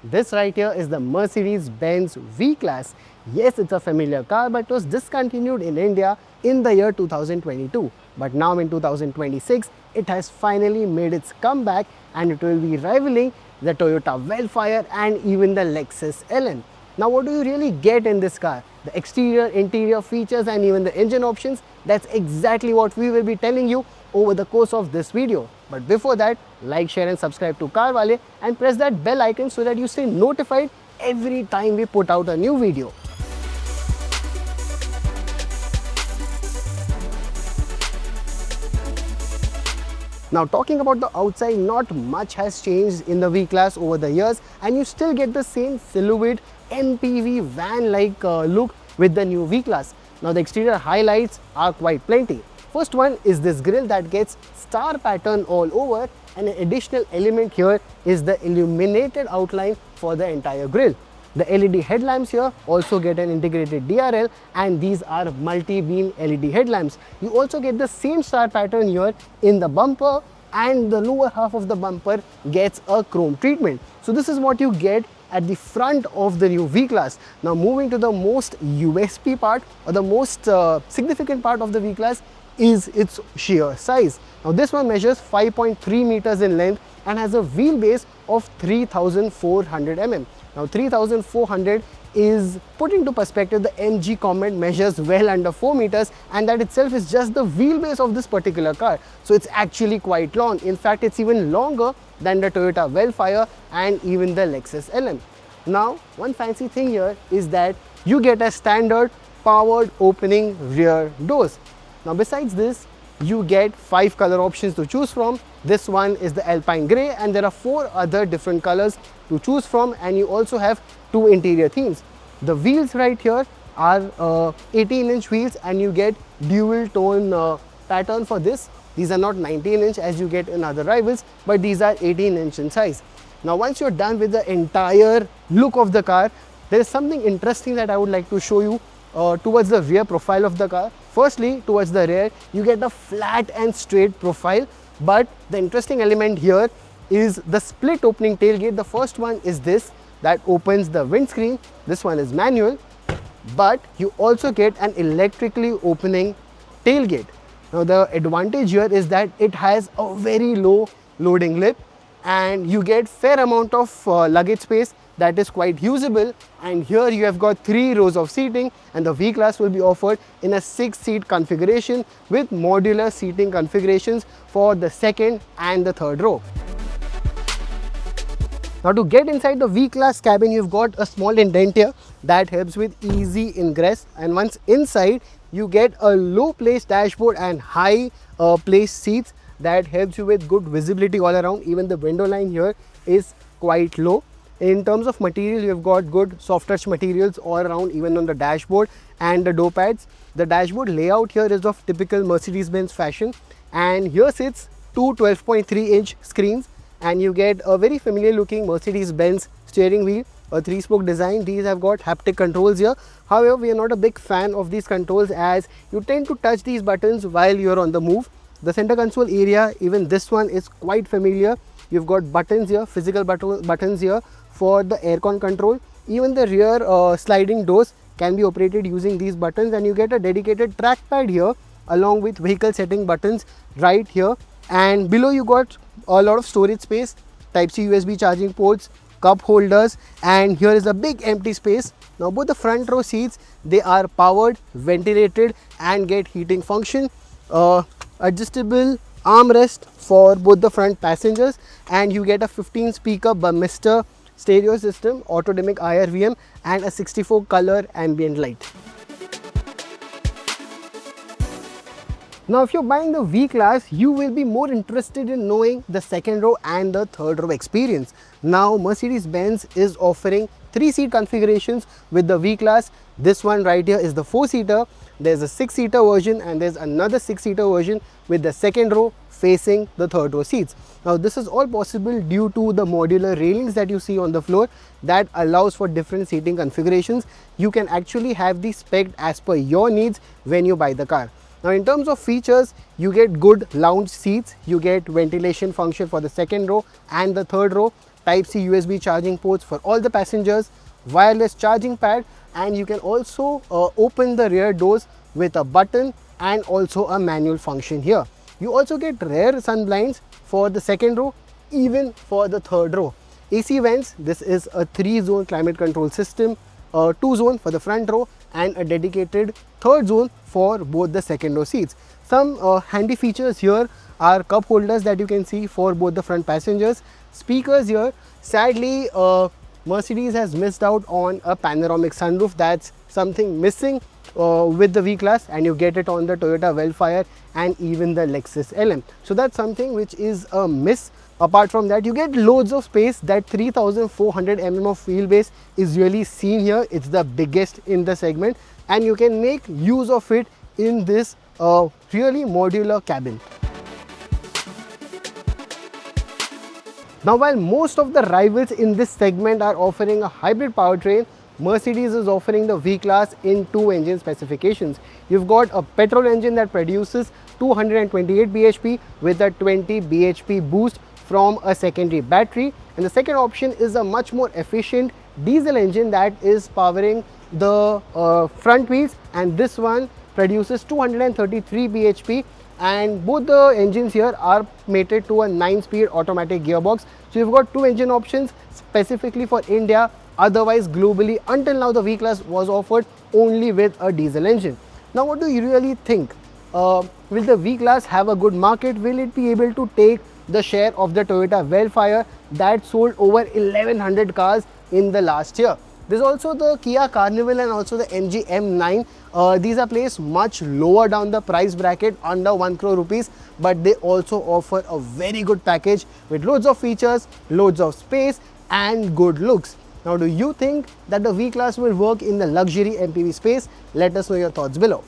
This right here is the Mercedes-Benz V-Class. Yes, it's a familiar car, but it was discontinued in India in the year 2022. But now in 2026, it has finally made its comeback and it will be rivaling the Toyota Vellfire and even the Lexus LN. Now what do you really get in this car? The exterior, interior features and even the engine options, that's exactly what we will be telling you over the course of this video. But before that, like, share and subscribe to CarWale and press that bell icon so that you stay notified every time we put out a new video. Now talking about the outside, not much has changed in the V-Class over the years and you still get the same silhouette MPV van-like look with the new V-Class. Now the exterior highlights are quite plenty. First one is this grille that gets star pattern all over, and an additional element here is the illuminated outline for the entire grille. The LED headlamps here also get an integrated DRL and these are multi-beam LED headlamps. You also get the same star pattern here in the bumper, and the lower half of the bumper gets a chrome treatment. So this is what you get at the front of the new V-Class. Now moving to the most USP part, or the most significant part of the V-Class, is its sheer size. Now this one measures 5.3 meters in length and has a wheelbase of 3400 mm. Now 3400 is put into perspective, the MG Comet measures well under 4 meters and that itself is just the wheelbase of this particular car. So it's actually quite long. In fact, it's even longer than the Toyota Vellfire and even the Lexus LN. Now one fancy thing here is that you get a standard powered opening rear doors. Now besides this, you get 5 color options to choose from. This one is the Alpine Grey and there are 4 other different colors to choose from, and you also have 2 interior themes. The wheels right here are 18-inch wheels and you get dual tone pattern for this. These are not 19-inch as you get in other rivals, but these are 18-inch in size. Now once you're done with the entire look of the car, there is something interesting that I would like to show you towards the rear profile of the car. Firstly, towards the rear, you get a flat and straight profile, but the interesting element here is the split opening tailgate. The first one is this that opens the windscreen. This one is manual, but you also get an electrically opening tailgate. Now the advantage here is that it has a very low loading lip and you get fair amount of luggage space that is quite usable, and here you have got 3 rows of seating, and the V-Class will be offered in a 6-seat configuration with modular seating configurations for the second and the third row. Now to get inside the V-Class cabin, you've got a small indent here that helps with easy ingress, and once inside you get a low place dashboard and high place seats that helps you with good visibility all around. Even the window line here is quite low. In terms of material, you've got good soft touch materials all around, even on the dashboard and the door pads. The dashboard layout here is of typical Mercedes-Benz fashion, and here sits 2 12.3-inch screens, and you get a very familiar looking Mercedes-Benz steering wheel, a 3-spoke design. These have got haptic controls here. However, we are not a big fan of these controls as you tend to touch these buttons while you're on the move. The center console area, even this one is quite familiar. You've got buttons here, physical buttons here for the aircon control. Even the rear sliding doors can be operated using these buttons, and you get a dedicated trackpad here along with vehicle setting buttons right here. And below you got a lot of storage space, Type-C USB charging ports, cup holders, and here is a big empty space. Now both the front row seats, they are powered, ventilated and get heating function. Adjustable armrest for both the front passengers, and you get a 15-speaker Burmester stereo system, auto-dimming IRVM and a 64 color ambient light. Now if you're buying the V-Class, you will be more interested in knowing the second row and the third row experience. Now Mercedes-Benz is offering 3-seat configurations with the V-Class. This one right here is the 4-seater. There's a 6-seater version and there's another 6-seater version with the second row facing the third row seats. Now this is all possible due to the modular railings that you see on the floor that allows for different seating configurations. You can actually have these spec'd as per your needs when you buy the car. Now in terms of features, you get good lounge seats, you get ventilation function for the second row and the third row, Type-C USB charging ports for all the passengers, wireless charging pad, and you can also open the rear doors with a button and also a manual function here. You also get rear sun blinds for the second row, even for the third row. AC vents, this is a 3-zone climate control system, 2-zone for the front row and a dedicated third zone for both the second row seats. Some handy features here are cup holders that you can see for both the front passengers, speakers here. Sadly, Mercedes has missed out on a panoramic sunroof. That's something missing with the V-Class, and you get it on the Toyota Vellfire and even the Lexus LM. So that's something which is a miss. Apart from that, you get loads of space. That 3400 mm of wheelbase is really seen here. It's the biggest in the segment, and you can make use of it in this really modular cabin. Now, while most of the rivals in this segment are offering a hybrid powertrain, Mercedes is offering the V-Class in 2 engine specifications. You've got a petrol engine that produces 228 bhp with a 20 bhp boost from a secondary battery, and the second option is a much more efficient diesel engine that is powering the front wheels, and this one produces 233 bhp, and both the engines here are mated to a 9-speed automatic gearbox. So you've got 2 engine options specifically for India. Otherwise, globally, until now, the V-Class was offered only with a diesel engine. Now, what do you really think? Will the V-Class have a good market? Will it be able to take the share of the Toyota Vellfire that sold over 1100 cars in the last year? There's also the Kia Carnival and also the MG M9. These are placed much lower down the price bracket, under 1 crore rupees, but they also offer a very good package with loads of features, loads of space and good looks. Now, do you think that the V-Class will work in the luxury MPV space? Let us know your thoughts below.